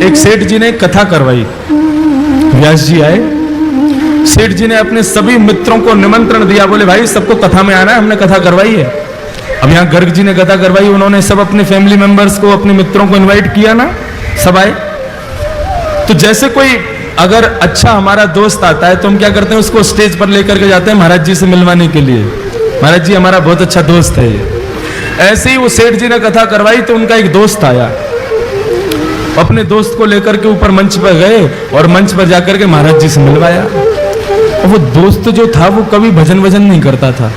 एक सेठ जी ने कथा करवाई। व्यास जी आए, सेठ जी ने अपने सभी मित्रों को निमंत्रण दिया, बोले भाई सबको कथा में आना है, हमने कथा करवाई है। अब यहाँ गर्ग जी ने कथा करवाई, उन्होंने सब अपने फैमिली मेंबर्स को, अपने मित्रों को इनवाइट किया ना, सब आए। तो जैसे कोई अगर अच्छा हमारा दोस्त आता है तो हम क्या करते हैं, उसको स्टेज पर लेकर के जाते हैं महाराज जी से मिलवाने के लिए, महाराज जी हमारा बहुत अच्छा दोस्त है ये। ऐसे ही वो सेठ जी ने कथा करवाई तो उनका एक दोस्त आया, अपने दोस्त को लेकर के ऊपर मंच पर गए और मंच पर जाकर के महाराज जी से मिलवाया। वो दोस्त जो था वो कभी भजन वजन नहीं करता था,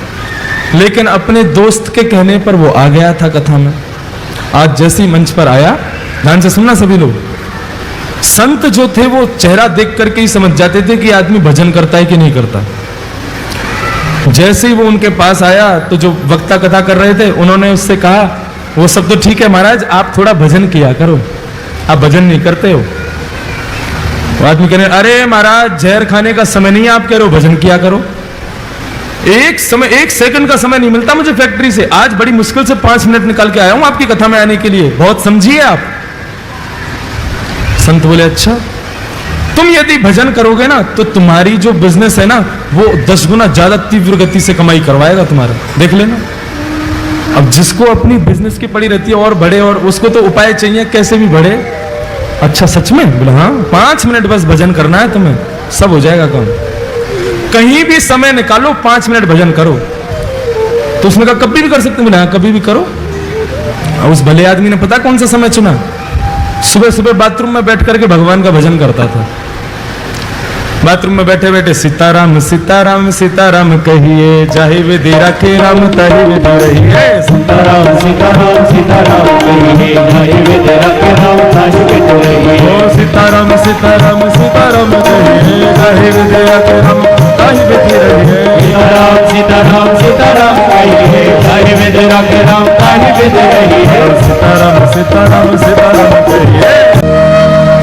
लेकिन अपने दोस्त के कहने पर वो आ गया था कथा में। आज जैसे ही मंच पर आया, ध्यान से सुनना सभी लोग, संत जो थे वो चेहरा देख करके ही समझ जाते थे कि आदमी भजन करता है कि नहीं करता। जैसे ही वो उनके पास आया तो जो वक्ता कथा कर रहे थे उन्होंने उससे कहा, वो सब तो ठीक है महाराज, आप थोड़ा भजन किया करो, आप भजन नहीं करते हो। वो आदमी कह रहे, अरे महाराज जहर खाने का समय नहीं है, आप कह रहे हो भजन किया करो। एक सेकंड का समय नहीं मिलता मुझे फैक्ट्री से, आज बड़ी मुश्किल से 5 मिनट निकाल के आया हूं आपकी कथा में आने के लिए, बहुत समझिए आप। संत बोले, अच्छा तुम यदि भजन करोगे ना तो तुम्हारी जो बिजनेस है ना वो 10 गुना ज्यादा तीव्र गति से कमाई करवाएगा तुम्हारा, देख लेना। अब जिसको अपनी बिजनेस की पड़ी रहती है और बढ़े, और उसको तो उपाय चाहिए कैसे भी बढ़े। अच्छा सच में? बोला हाँ, 5 मिनट बस भजन करना है तुम्हें, सब हो जाएगा काम। कहीं भी समय निकालो, 5 मिनट भजन करो। तो उसने कहा कभी भी कर सकते? बोला हाँ कभी भी करो। उस भले आदमी ने पता कौन सा समय चुना, सुबह सुबह बाथरूम में बैठ करके भगवान का भजन करता था। बाथरूम में बैठे बैठे सीताराम सीताराम सीताराम कहिए, चाहे विधि राखे राम ताहि विधि रहिए। सीताराम सीताराम सीताराम कहिए, चाहे विधि राखे राम ताहि विधि रहिए। ओ सीताराम सीताराम सीताराम कहिए, चाहे विधि राखे राम ताहि विधि रहिए। सीताराम सीताराम सीताराम कहिए, चाहे विधि राखे राम ताहि विधि रहिए। सीताराम सीताराम सीताराम कहिए।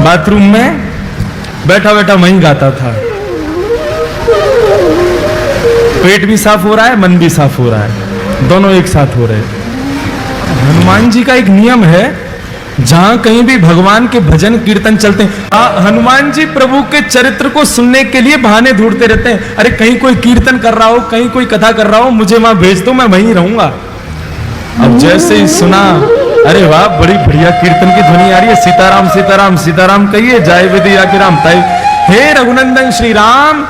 बाथरूम में बैठा बैठा वहीं गाता था। पेट भी साफ हो रहा है, मन भी साफ हो रहा है, दोनों एक साथ हो रहे हैं। हनुमान जी का एक नियम है, जहां कहीं भी भगवान के भजन कीर्तन चलते हैं, हनुमान जी प्रभु के चरित्र को सुनने के लिए बहाने ढूंढते रहते हैं। अरे कहीं कोई कीर्तन कर रहा हो, कहीं कोई कथा कर रहा हो, मुझे वहां भेज दो, मैं वहीं रहूंगा। अब जैसे ही सुना, अरे वाह बड़ी बढ़िया कीर्तन की ध्वनि आ रही है, सीताराम सीताराम सीताराम कहिए, जय विधि राखे राम ताहि। हे रघुनंदन श्री राम,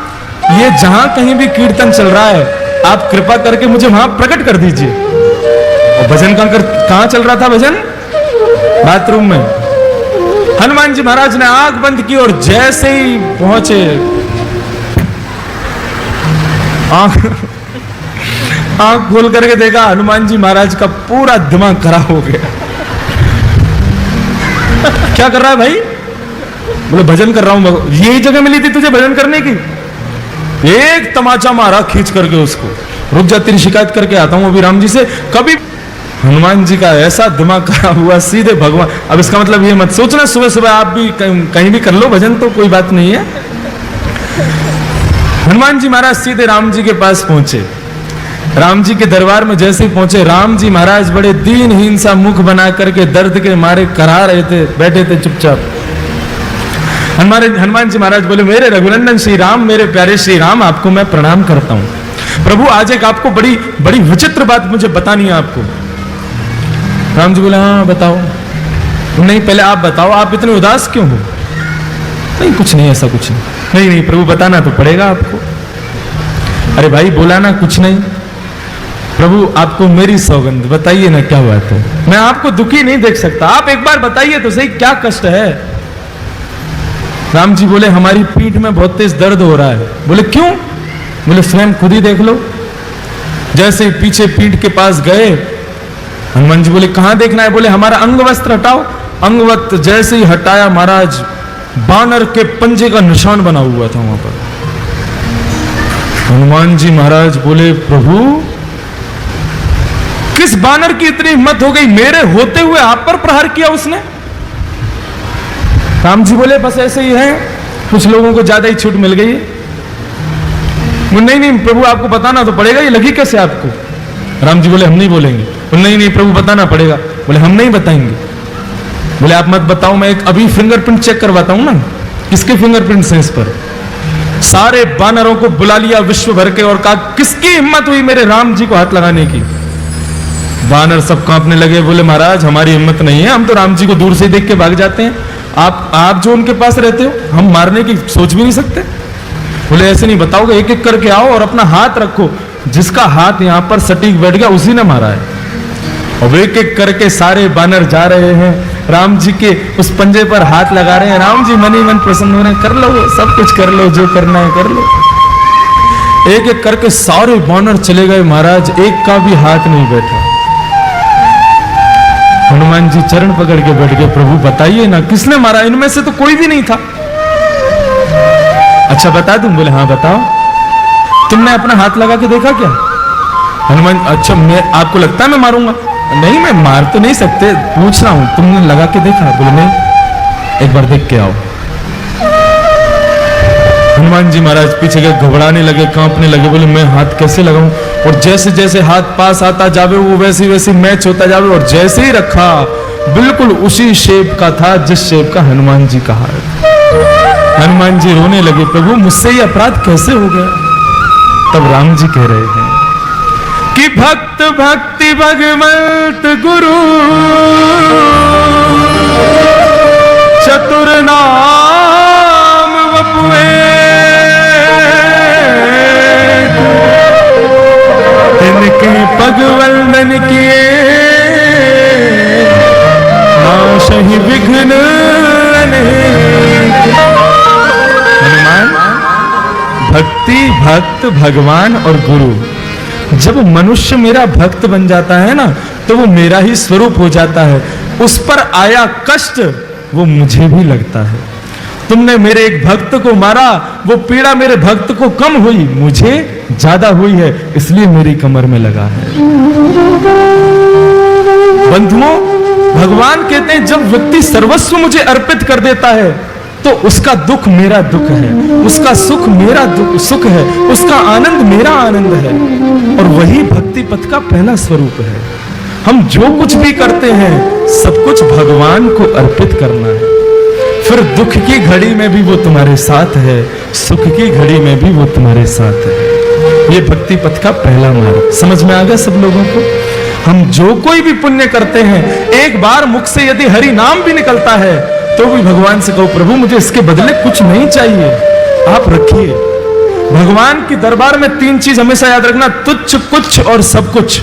ये जहां कहीं भी कीर्तन चल रहा है, आप कृपा करके मुझे वहां प्रकट कर दीजिए। और भजन कहां चल रहा था? भजन बाथरूम में। हनुमान जी महाराज ने आंख बंद की और जैसे ही पहुंचे, आंख खोल करके देखा, हनुमान जी महाराज का पूरा दिमाग खराब हो गया। क्या कर रहा है भाई? बोले भजन कर रहा हूं। यही जगह मिली थी तुझे भजन करने की? एक तमाचा मारा खींच करके उसको, रुक जा तेरी शिकायत करके आता हूं अभी राम जी से। कभी हनुमान जी का ऐसा दिमाग खराब हुआ, सीधे भगवान। अब इसका मतलब ये मत सोचना सुबह सुबह आप भी कहीं भी कर लो भजन, तो कोई बात नहीं है। हनुमान जी महाराज सीधे राम जी के पास पहुंचे। राम जी के दरबार में जैसे ही पहुंचे, राम जी महाराज बड़े दीनहीन सा मुख बना करके दर्द के मारे करा रहे थे, बैठे थे चुपचाप। हनुमान जी महाराज बोले, मेरे रघुनंदन श्री राम, मेरे प्यारे श्री राम, आपको मैं प्रणाम करता हूं। प्रभु आज एक आपको बड़ी बड़ी विचित्र बात मुझे बतानी है आपको। राम जी बोले, हाँ बताओ। नहीं पहले आप बताओ, आप इतने उदास क्यों हो? नहीं कुछ नहीं, ऐसा कुछ नहीं। नहीं प्रभु बताना तो पड़ेगा आपको। अरे भाई बोला ना कुछ नहीं। प्रभु आपको मेरी सौगंध, बताइए ना क्या बात है, मैं आपको दुखी नहीं देख सकता, आप एक बार बताइए तो सही क्या कष्ट है। राम जी बोले, हमारी पीठ में बहुत तेज दर्द हो रहा है। बोले क्यों? बोले स्वयं खुद ही देख लो। जैसे पीछे पीठ के पास गए, हनुमान जी बोले कहां देखना है? बोले हमारा अंग वस्त्र हटाओ। अंग वस्त्र जैसे ही हटाया, महाराज बानर के पंजे का निशान बना हुआ था वहां पर। हनुमान जी महाराज बोले, प्रभु किस बानर की इतनी हिम्मत हो गई, मेरे होते हुए आप पर प्रहार किया उसने? राम जी बोले बस ऐसे ही है, कुछ लोगों को ज्यादा ही छूट मिल गई है। नहीं नहीं प्रभु आपको बताना तो पड़ेगा, ये लगी कैसे आपको? राम जी बोले हम नहीं बोलेंगे। नहीं नहीं प्रभु बताना पड़ेगा। बोले हम नहीं बताएंगे। बोले आप मत बताओ, मैं एक अभी फिंगरप्रिंट चेक करवाता हूं ना। किसके फिंगरप्रिंट्स हैं इस पर? सारे बानरों को बुला लिया विश्व भर के और कहा किसकी हिम्मत हुई मेरे राम जी को हाथ लगाने की? बानर सब कांपने लगे, बोले महाराज हमारी हिम्मत नहीं है, हम तो राम जी को दूर से देख के भाग जाते हैं, आप जो उनके पास रहते हो हम मारने की सोच भी नहीं सकते। बोले ऐसे नहीं बताओगे, एक एक करके आओ और अपना हाथ रखो, जिसका हाथ यहां पर सटीक बैठ गया उसी ने मारा है। और एक एक करके सारे बानर जा रहे हैं, राम जी के उस पंजे पर हाथ लगा रहे हैं। राम जी मन ही मन प्रसन्न हो रहे हैं, कर लो सब कुछ कर लो, जो करना है कर लो। एक एक करके सारे बानर चले गए महाराज, एक का भी हाथ नहीं बैठा। हनुमान जी चरण पकड़ के बैठ गए, प्रभु बताइए ना किसने मारा? इनमें से तो कोई भी नहीं था। अच्छा बता दूं? बोले हाँ बताओ। तुमने अपना हाथ लगा के देखा क्या? हनुमान, अच्छा मैं आपको लगता है मैं मारूंगा? नहीं मैं मार तो नहीं सकते, पूछ रहा हूं तुमने लगा के देखा? बोले नहीं, एक बार देख के आओ। हनुमान जी महाराज पीछे गए, घबराने लगे, कांपने लगे, बोले मैं हाथ कैसे लगाऊं? और जैसे जैसे हाथ पास आता जावे वो वैसे वैसे मैच होता जावे, और जैसे ही रखा बिल्कुल उसी शेप का था जिस शेप का हनुमान जी कहा। हनुमान जी रोने लगे, प्रभु मुझसे ये अपराध कैसे हो गया? तब राम जी कह रहे हैं कि भक्त भक्ति भगवंत गुरु चतुर नाम वपुए, तिनके पग वंदन किए नाशहि विघ्न अनेक। हनुमान, भक्ति भक्त भगवान और गुरु, जब मनुष्य मेरा भक्त बन जाता है ना तो वो मेरा ही स्वरूप हो जाता है। उस पर आया कष्ट वो मुझे भी लगता है। तुमने मेरे एक भक्त को मारा, वो पीड़ा मेरे भक्त को कम हुई, मुझे ज्यादा हुई है, इसलिए मेरी कमर में लगा है। बंधुओं, भगवान कहते हैं जब व्यक्ति सर्वस्व मुझे अर्पित कर देता है तो उसका दुख मेरा दुख है, उसका सुख मेरा सुख है, उसका आनंद मेरा आनंद है। और वही भक्ति पथ का पहला स्वरूप है। हम जो कुछ भी करते हैं सब कुछ भगवान को अर्पित करना है। फिर दुख की घड़ी में भी वो तुम्हारे साथ है, सुख की घड़ी में भी वो तुम्हारे साथ है। ये भक्ति पथ का पहला मार्ग समझ में आ गया सब लोगों को? हम जो कोई भी पुण्य करते हैं, एक बार मुख से यदि हरि नाम भी निकलता है तो भी भगवान से कहो प्रभु मुझे इसके बदले कुछ नहीं चाहिए, आप रखिए। भगवान के दरबार में तीन चीज हमेशा याद रखना, तुच्छ कुछ और सब कुछ।